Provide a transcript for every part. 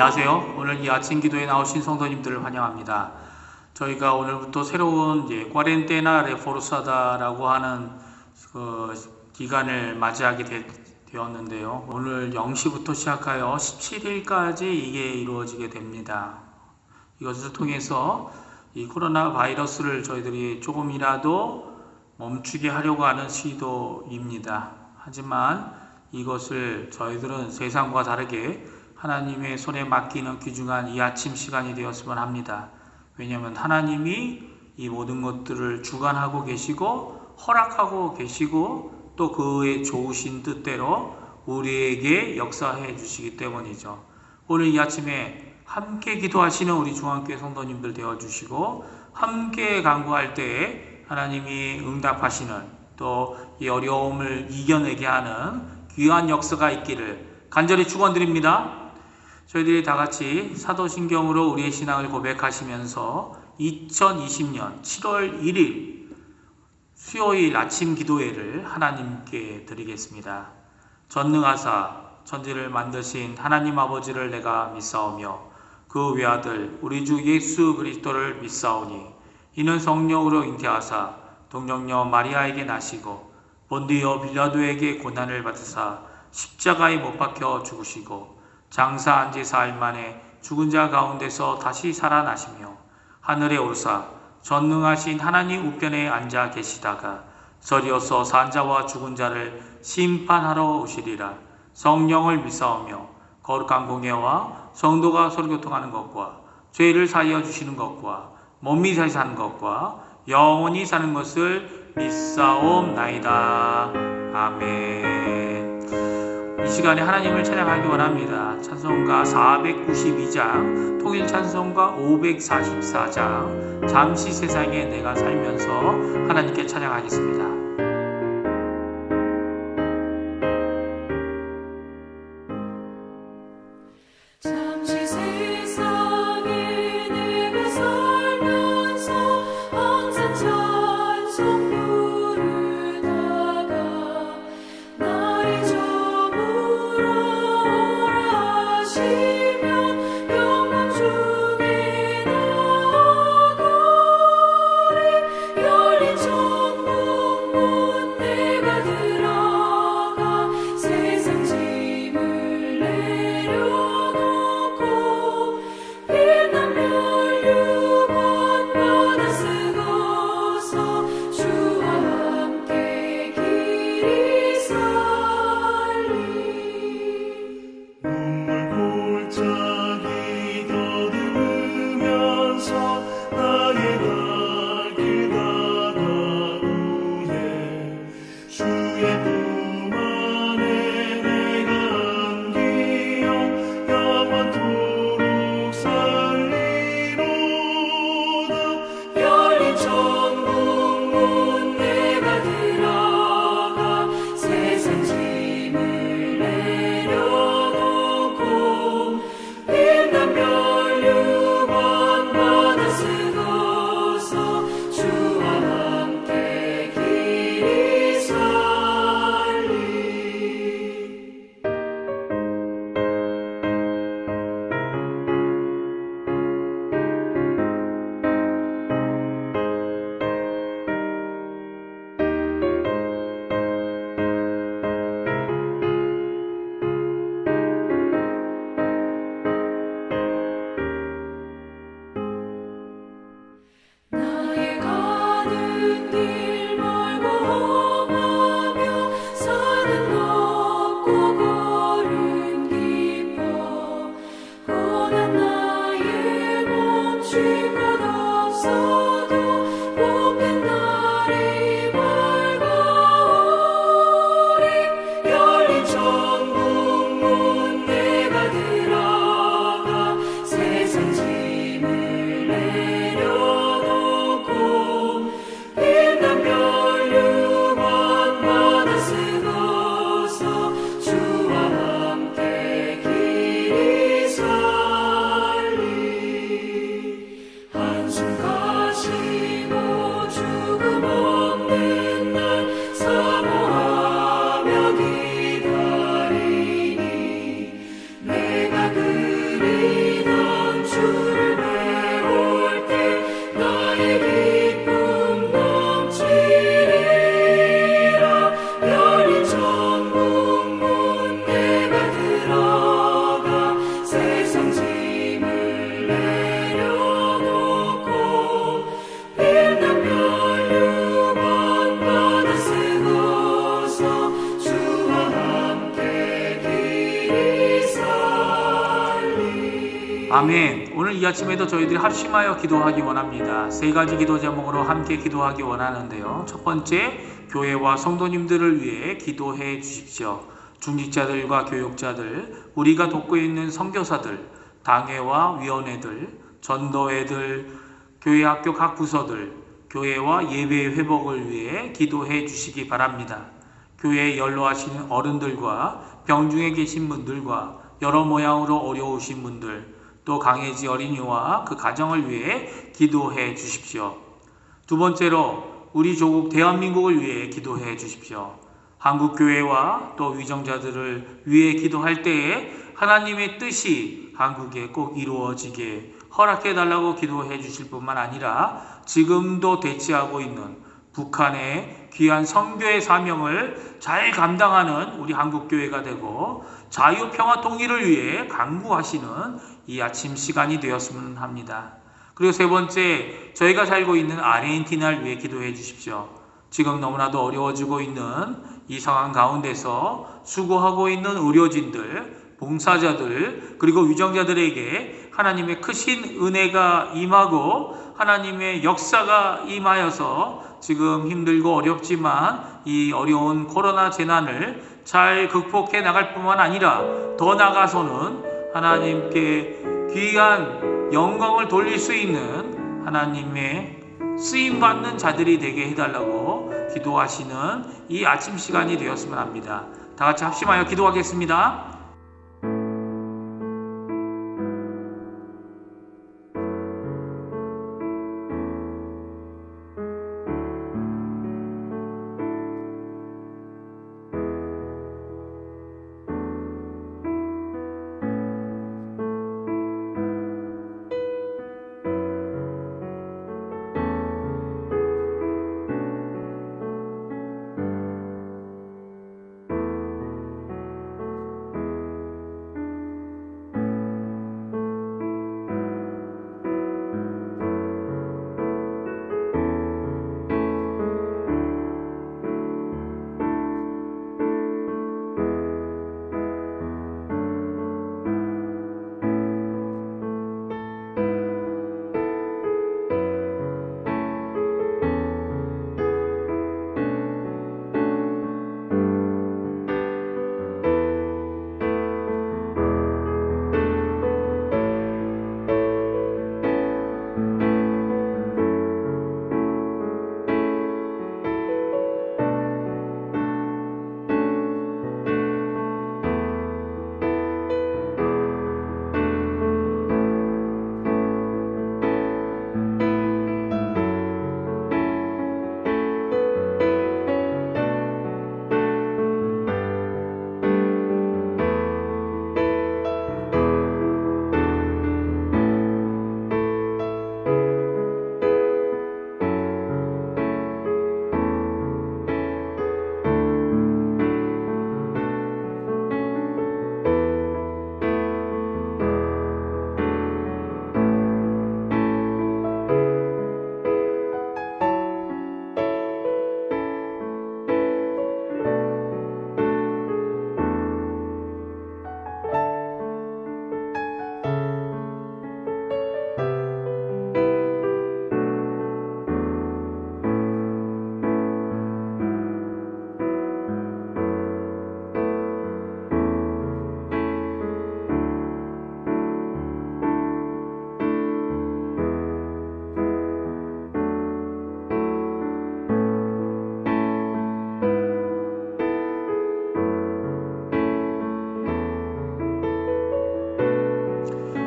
안녕하세요. 오늘 이 아침 기도에 나오신 성도님들을 환영합니다. 저희가 오늘부터 새로운 꽈렌테나 레포르사다라고 하는 그 기간을 맞이하게 되었는데요. 오늘 0시부터 시작하여 17일까지 이게 이루어지게 됩니다. 이것을 통해서 이 코로나 바이러스를 저희들이 조금이라도 멈추게 하려고 하는 시도입니다. 하지만 이것을 저희들은 세상과 다르게 하나님의 손에 맡기는 귀중한 이 아침 시간이 되었으면 합니다. 왜냐하면 하나님이 이 모든 것들을 주관하고 계시고 허락하고 계시고 또 그의 좋으신 뜻대로 우리에게 역사해 주시기 때문이죠. 오늘 이 아침에 함께 기도하시는 우리 중앙교회 성도님들 되어주시고 함께 간구할 때에 하나님이 응답하시는 또 이 어려움을 이겨내게 하는 귀한 역사가 있기를 간절히 축원드립니다. 저희들이 다 같이 사도신경으로 우리의 신앙을 고백하시면서 2020년 7월 1일 수요일 아침 기도회를 하나님께 드리겠습니다. 전능하사 천지를 만드신 하나님 아버지를 내가 믿사오며 그 외아들 우리 주 예수 그리스도를 믿사오니 이는 성령으로 잉태하사 동정녀 마리아에게 나시고 본디오 빌라도에게 고난을 받으사 십자가에 못 박혀 죽으시고 장사한 지 사흘 만에 죽은 자 가운데서 다시 살아나시며 하늘에 오르사 전능하신 하나님 우편에 앉아 계시다가 서리어서 산 자와 죽은 자를 심판하러 오시리라. 성령을 믿사오며 거룩한 공예와 성도가 서로교통하는 것과 죄를 사하여 주시는 것과 몸이 다시 사는 것과 영원히 사는 것을 믿사옵나이다. 아멘. 이 시간에 하나님을 찬양하기 원합니다. 찬송가 492장, 통일 찬송가 544장, 잠시 세상에 내가 살면서 하나님께 찬양하겠습니다. 열린 천국 아멘. 오늘 이 아침에도 저희들이 합심하여 기도하기 원합니다. 세 가지 기도 제목으로 함께 기도하기 원하는데요. 첫 번째, 교회와 성도님들을 위해 기도해 주십시오. 중직자들과 교육자들, 우리가 돕고 있는 선교사들, 당회와 위원회들, 전도회들, 교회 학교 각 부서들, 교회와 예배 회복을 위해 기도해 주시기 바랍니다. 교회에 연로하신 어른들과 병중에 계신 분들과 여러 모양으로 어려우신 분들, 또 강해지 어린이와 그 가정을 위해 기도해 주십시오. 두 번째로 우리 조국 대한민국을 위해 기도해 주십시오. 한국교회와 또 위정자들을 위해 기도할 때에 하나님의 뜻이 한국에 꼭 이루어지게 허락해 달라고 기도해 주실 뿐만 아니라 지금도 대치하고 있는 북한의 귀한 선교의 사명을 잘 감당하는 우리 한국교회가 되고 자유, 평화, 통일을 위해 강구하시는 이 아침 시간이 되었으면 합니다. 그리고 세 번째, 저희가 살고 있는 아르헨티나를 위해 기도해 주십시오. 지금 너무나도 어려워지고 있는 이 상황 가운데서 수고하고 있는 의료진들, 봉사자들, 그리고 위정자들에게 하나님의 크신 은혜가 임하고 하나님의 역사가 임하여서 지금 힘들고 어렵지만 이 어려운 코로나 재난을 잘 극복해 나갈 뿐만 아니라 더 나아가서는 하나님께 귀한 영광을 돌릴 수 있는 하나님의 쓰임받는 자들이 되게 해달라고 기도하시는 이 아침 시간이 되었으면 합니다. 다 같이 합심하여 기도하겠습니다.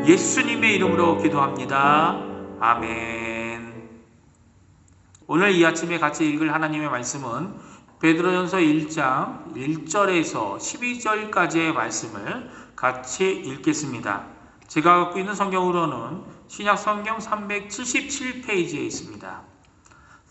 예수님의 이름으로 기도합니다. 아멘. 오늘 이 아침에 같이 읽을 하나님의 말씀은 베드로전서 1장 1절에서 12절까지의 말씀을 같이 읽겠습니다. 제가 갖고 있는 성경으로는 신약성경 377페이지에 있습니다.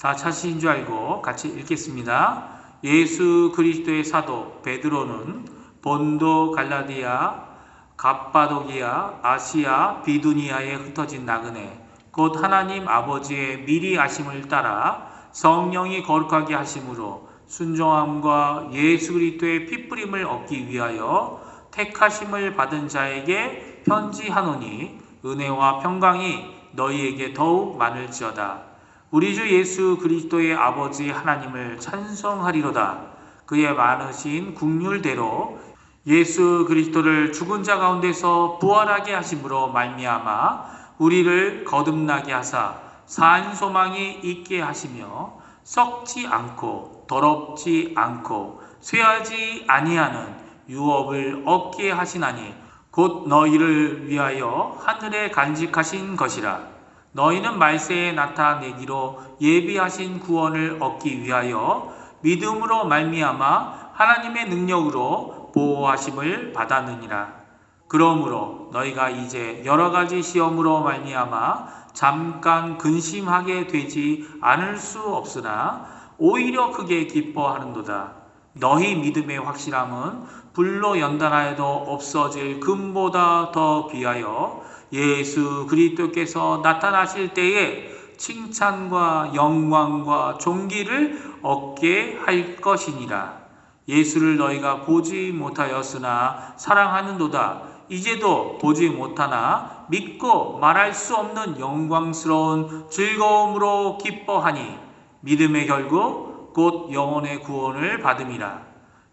다 찾으신 줄 알고 같이 읽겠습니다. 예수 그리스도의 사도 베드로는 본도, 갈라디아, 갑바도기아, 아시아, 비두니아에 흩어진 나그네 곧 하나님 아버지의 미리 아심을 따라 성령이 거룩하게 하심으로 순종함과 예수 그리스도의 피뿌림을 얻기 위하여 택하심을 받은 자에게 편지하노니 은혜와 평강이 너희에게 더욱 많을지어다. 우리 주 예수 그리스도의 아버지 하나님을 찬송하리로다. 그의 많으신 긍휼대로 예수 그리스도를 죽은 자 가운데서 부활하게 하심으로 말미암아 우리를 거듭나게 하사 산 소망이 있게 하시며 썩지 않고 더럽지 않고 쇠하지 아니하는 유업을 얻게 하시나니 곧 너희를 위하여 하늘에 간직하신 것이라. 너희는 말세에 나타내기로 예비하신 구원을 얻기 위하여 믿음으로 말미암아 하나님의 능력으로 보호하심을 받았느니라. 그러므로 너희가 이제 여러 가지 시험으로 말미암아 잠깐 근심하게 되지 않을 수 없으나 오히려 크게 기뻐하는도다. 너희 믿음의 확실함은 불로 연단하여도 없어질 금보다 더 귀하여 예수 그리스도께서 나타나실 때에 칭찬과 영광과 존귀를 얻게 할 것이니라. 예수를 너희가 보지 못하였으나 사랑하는도다. 이제도 보지 못하나 믿고 말할 수 없는 영광스러운 즐거움으로 기뻐하니 믿음의 결국 곧 영혼의 구원을 받음이라.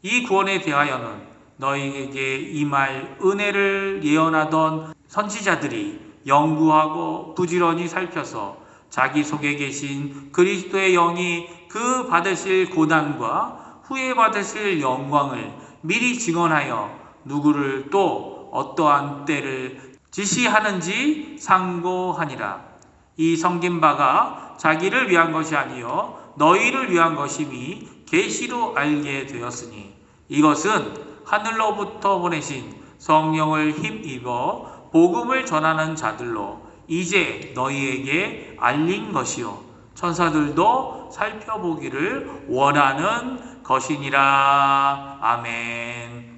이 구원에 대하여는 너희에게 임할 은혜를 예언하던 선지자들이 연구하고 부지런히 살펴서 자기 속에 계신 그리스도의 영이 그 받으실 고난과 후에 받으실 영광을 미리 증언하여 누구를 또 어떠한 때를 지시하는지 상고하니라. 이 섬긴 바가 자기를 위한 것이 아니요 너희를 위한 것임이 계시로 알게 되었으니 이것은 하늘로부터 보내신 성령을 힘입어 복음을 전하는 자들로 이제 너희에게 알린 것이요 천사들도 살펴보기를 원하는 것이니라. 아멘.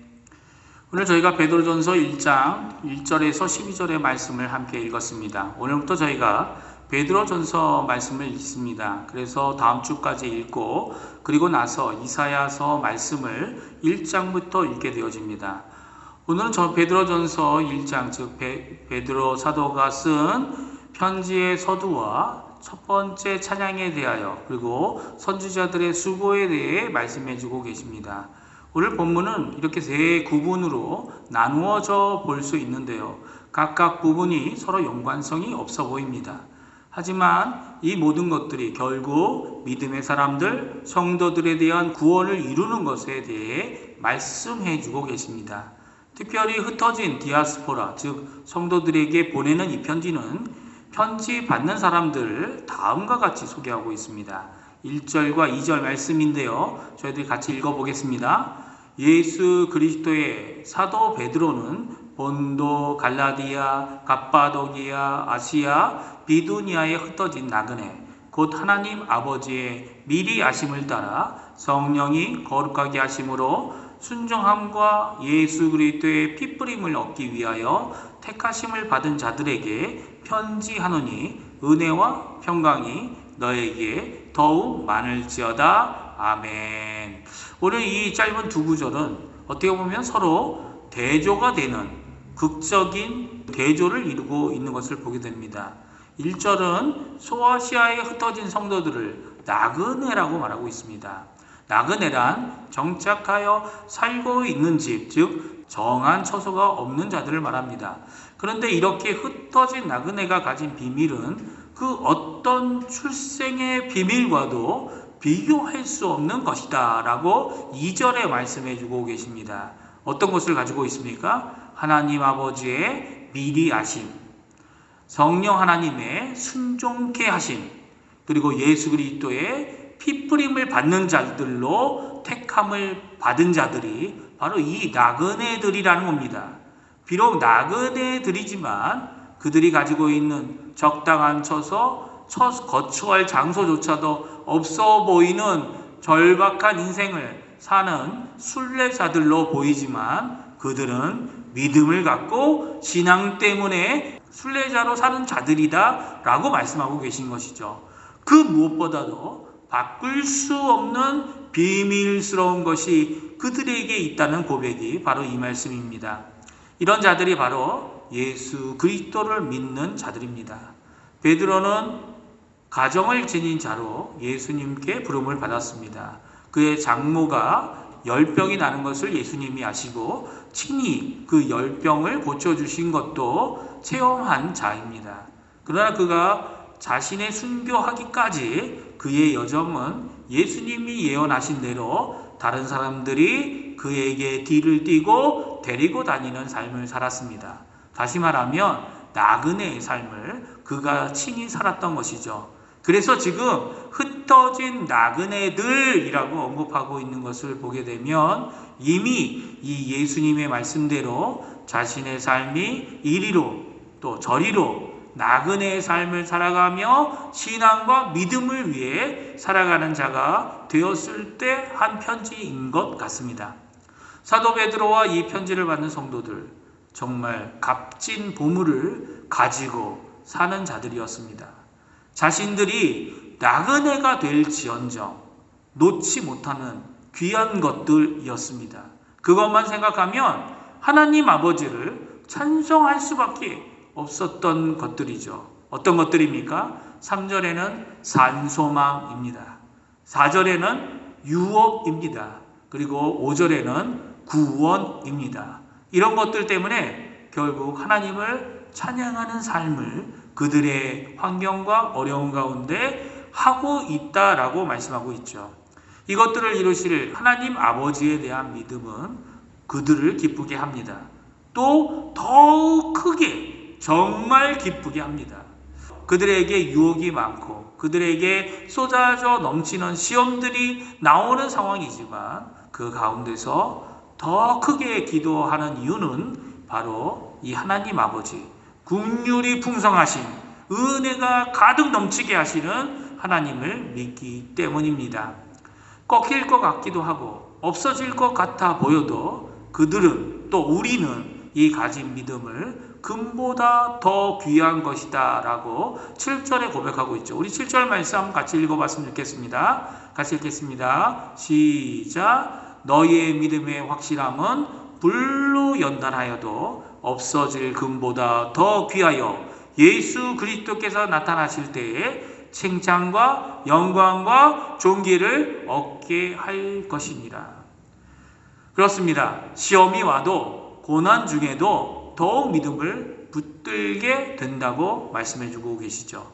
오늘 저희가 베드로전서 1장 1절에서 12절의 말씀을 함께 읽었습니다. 오늘부터 저희가 베드로전서 말씀을 읽습니다. 그래서 다음 주까지 읽고 그리고 나서 이사야서 말씀을 1장부터 읽게 되어집니다. 오늘은 저 베드로전서 1장 즉 베드로 사도가 쓴 편지의 서두와 첫 번째 찬양에 대하여 그리고 선지자들의 수고에 대해 말씀해 주고 계십니다. 오늘 본문은 이렇게 세 구분으로 나누어져 볼 수 있는데요. 각각 부분이 서로 연관성이 없어 보입니다. 하지만 이 모든 것들이 결국 믿음의 사람들, 성도들에 대한 구원을 이루는 것에 대해 말씀해 주고 계십니다. 특별히 흩어진 디아스포라, 즉 성도들에게 보내는 이 편지는 편지 받는 사람들을 다음과 같이 소개하고 있습니다. 1절과 2절 말씀인데요. 저희들이 같이 읽어보겠습니다. 예수 그리스도의 사도 베드로는 본도, 갈라디아, 갑바도기아, 아시아, 비두니아에 흩어진 나그네 곧 하나님 아버지의 미리 아심을 따라 성령이 거룩하게 하심으로 순종함과 예수 그리스도의 피뿌림을 얻기 위하여 택하심을 받은 자들에게 편지하노니 은혜와 평강이 너에게 더욱 많을지어다. 아멘. 오늘 이 짧은 두 구절은 어떻게 보면 서로 대조가 되는 극적인 대조를 이루고 있는 것을 보게 됩니다. 1절은 소아시아에 흩어진 성도들을 나그네라고 말하고 있습니다. 나그네란 정착하여 살고 있는 집, 즉 정한 처소가 없는 자들을 말합니다. 그런데 이렇게 흩어진 나그네가 가진 비밀은 그 어떤 출생의 비밀과도 비교할 수 없는 것이다 라고 2절에 말씀해 주고 계십니다. 어떤 것을 가지고 있습니까? 하나님 아버지의 미리 아심, 성령 하나님의 순종케 하심, 그리고 예수 그리스도의 피뿌림을 받는 자들로 택함을 받은 자들이 바로 이 나그네들이라는 겁니다. 비록 나그네들이지만 그들이 가지고 있는 적당한 처소, 거처할 장소조차도 없어 보이는 절박한 인생을 사는 순례자들로 보이지만 그들은 믿음을 갖고 신앙 때문에 순례자로 사는 자들이다 라고 말씀하고 계신 것이죠. 그 무엇보다도 바꿀 수 없는 비밀스러운 것이 그들에게 있다는 고백이 바로 이 말씀입니다. 이런 자들이 바로 예수 그리스도를 믿는 자들입니다. 베드로는 가정을 지닌 자로 예수님께 부름을 받았습니다. 그의 장모가 열병이 나는 것을 예수님이 아시고 친히 그 열병을 고쳐주신 것도 체험한 자입니다. 그러나 그가 자신의 순교하기까지 그의 여정은 예수님이 예언하신 대로 다른 사람들이 그에게 뒤를 띠고 데리고 다니는 삶을 살았습니다. 다시 말하면 나그네의 삶을 그가 친히 살았던 것이죠. 그래서 지금 흩어진 나그네들이라고 언급하고 있는 것을 보게 되면 이미 이 예수님의 말씀대로 자신의 삶이 이리로 또 저리로 나그네의 삶을 살아가며 신앙과 믿음을 위해 살아가는 자가 되었을 때 한 편지인 것 같습니다. 사도 베드로와 이 편지를 받는 성도들, 정말 값진 보물을 가지고 사는 자들이었습니다. 자신들이 나그네가 될지언정 놓지 못하는 귀한 것들이었습니다. 그것만 생각하면 하나님 아버지를 찬송할 수밖에 없었던 것들이죠. 어떤 것들입니까? 3절에는 산소망입니다. 4절에는 유업입니다. 그리고 5절에는 구원입니다. 이런 것들 때문에 결국 하나님을 찬양하는 삶을 그들의 환경과 어려운 가운데 하고 있다라고 말씀하고 있죠. 이것들을 이루실 하나님 아버지에 대한 믿음은 그들을 기쁘게 합니다. 또 더욱 크게 정말 기쁘게 합니다. 그들에게 유혹이 많고 그들에게 쏟아져 넘치는 시험들이 나오는 상황이지만 그 가운데서 더 크게 기도하는 이유는 바로 이 하나님 아버지, 긍휼이 풍성하신 은혜가 가득 넘치게 하시는 하나님을 믿기 때문입니다. 꺾일 것 같기도 하고 없어질 것 같아 보여도 그들은 또 우리는 이 가진 믿음을 금보다 더 귀한 것이다 라고 7절에 고백하고 있죠. 우리 7절 말씀 한번 같이 읽어봤으면 좋겠습니다. 같이 읽겠습니다. 시작. 너희의 믿음의 확실함은 불로 연단하여도 없어질 금보다 더 귀하여 예수 그리스도께서 나타나실 때에 칭찬과 영광과 존귀를 얻게 할 것이니라. 그렇습니다. 시험이 와도 고난 중에도 더욱 믿음을 붙들게 된다고 말씀해주고 계시죠.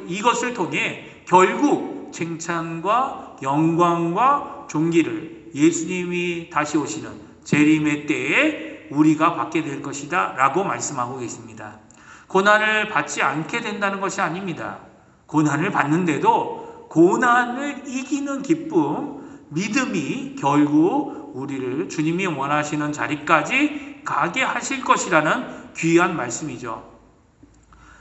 이것을 통해 결국 칭찬과 영광과 존귀를 예수님이 다시 오시는 재림의 때에 우리가 받게 될 것이다 라고 말씀하고 계십니다. 고난을 받지 않게 된다는 것이 아닙니다. 고난을 받는데도 고난을 이기는 기쁨, 믿음이 결국 우리를 주님이 원하시는 자리까지 가게 하실 것이라는 귀한 말씀이죠.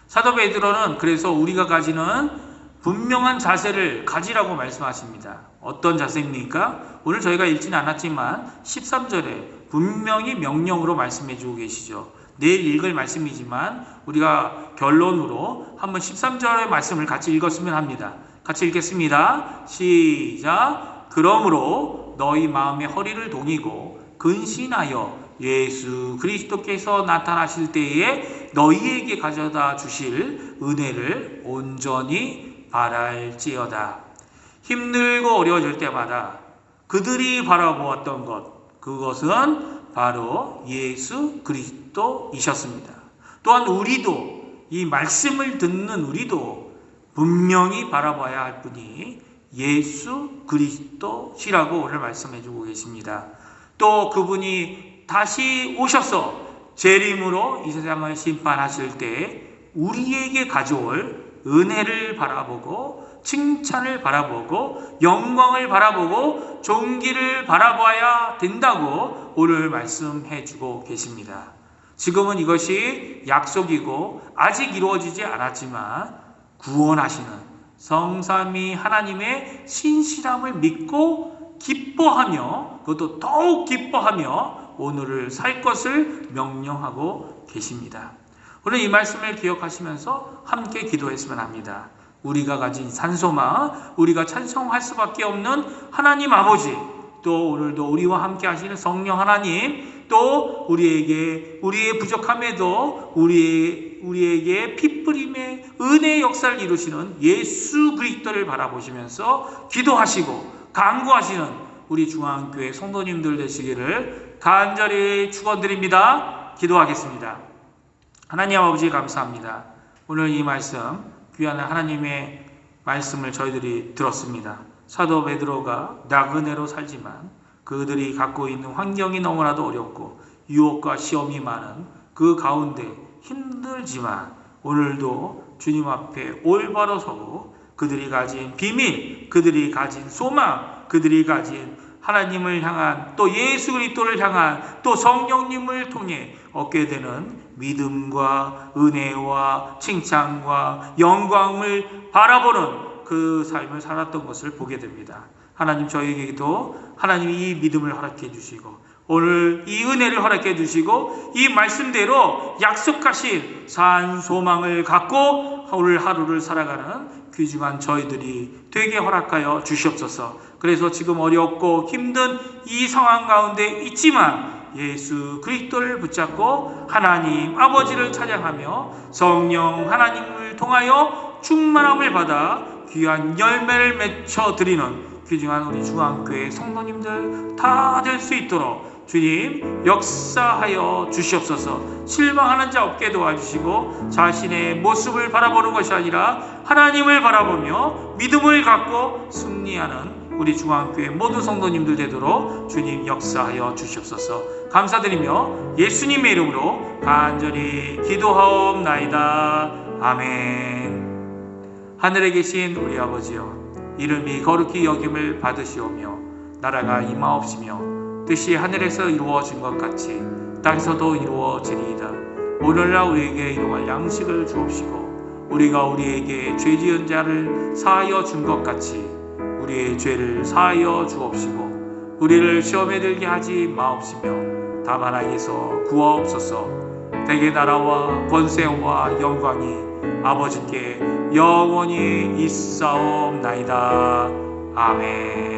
사도 베드로는 그래서 우리가 가지는 분명한 자세를 가지라고 말씀하십니다. 어떤 자세입니까? 오늘 저희가 읽지는 않았지만 13절에 분명히 명령으로 말씀해 주고 계시죠. 내일 읽을 말씀이지만 우리가 결론으로 한번 13절의 말씀을 같이 읽었으면 합니다. 같이 읽겠습니다. 시작. 그러므로 너희 마음의 허리를 동이고 근신하여 예수 그리스도께서 나타나실 때에 너희에게 가져다 주실 은혜를 온전히 바랄지어다. 힘들고 어려워질 때마다 그들이 바라보았던 것, 그것은 바로 예수 그리스도이셨습니다. 또한 우리도 이 말씀을 듣는 우리도 분명히 바라봐야 할 분이 예수 그리스도시라고 오늘 말씀해 주고 계십니다. 또 그분이 다시 오셔서 재림으로 이 세상을 심판하실 때 우리에게 가져올 은혜를 바라보고 칭찬을 바라보고 영광을 바라보고 존귀를 바라봐야 된다고 오늘 말씀해 주고 계십니다. 지금은 이것이 약속이고 아직 이루어지지 않았지만 구원하시는 성삼위 하나님의 신실함을 믿고 기뻐하며 그것도 더욱 기뻐하며 오늘을 살 것을 명령하고 계십니다. 오늘 이 말씀을 기억하시면서 함께 기도했으면 합니다. 우리가 가진 산소망, 우리가 찬송할 수밖에 없는 하나님 아버지, 또 오늘도 우리와 함께 하시는 성령 하나님, 또 우리의 부족함에도 우리에게 핏뿌림의 은혜의 역사를 이루시는 예수 그리스도를 바라보시면서 기도하시고 간구하시는 우리 중앙교회 성도님들 되시기를 간절히 축원드립니다. 기도하겠습니다. 하나님 아버지 감사합니다. 오늘 이 말씀, 귀한 하나님의 말씀을 저희들이 들었습니다. 사도 베드로가 나그네로 살지만 그들이 갖고 있는 환경이 너무나도 어렵고 유혹과 시험이 많은 그 가운데 힘들지만 오늘도 주님 앞에 올바로 서고 그들이 가진 비밀, 그들이 가진 소망, 그들이 가진 하나님을 향한 또 예수 그리스도를 향한 또 성령님을 통해 얻게 되는 믿음과 은혜와 칭찬과 영광을 바라보는 그 삶을 살았던 것을 보게 됩니다. 하나님 저희에게도 하나님이 이 믿음을 허락해 주시고 오늘 이 은혜를 허락해 주시고 이 말씀대로 약속하신 산 소망을 갖고 오늘 하루를 살아가는 귀중한 저희들이 되게 허락하여 주시옵소서. 그래서 지금 어렵고 힘든 이 상황 가운데 있지만 예수 그리스도를 붙잡고 하나님 아버지를 찬양하며 성령 하나님을 통하여 충만함을 받아 귀한 열매를 맺혀 드리는 귀중한 우리 중앙교회 성도님들 다 될 수 있도록 주님 역사하여 주시옵소서. 실망하는 자 없게 도와주시고 자신의 모습을 바라보는 것이 아니라 하나님을 바라보며 믿음을 갖고 승리하는 우리 중앙교회 모든 성도님들 되도록 주님 역사하여 주시옵소서. 감사드리며 예수님의 이름으로 간절히 기도하옵나이다. 아멘. 하늘에 계신 우리 아버지여, 이름이 거룩히 여김을 받으시오며 나라가 임하옵시며 뜻이 하늘에서 이루어진 것 같이 땅에서도 이루어지리이다. 오늘날 우리에게 일용할 양식을 주옵시고 우리가 우리에게 죄 지은 자를 사하여 준 것 같이 우리의 죄를 사하여 주옵시고 우리를 시험에 들게 하지 마옵시며 다만 악에서 구하옵소서. 대개 나라와 권세와 영광이 아버지께 영원히 있사옵나이다. 아멘.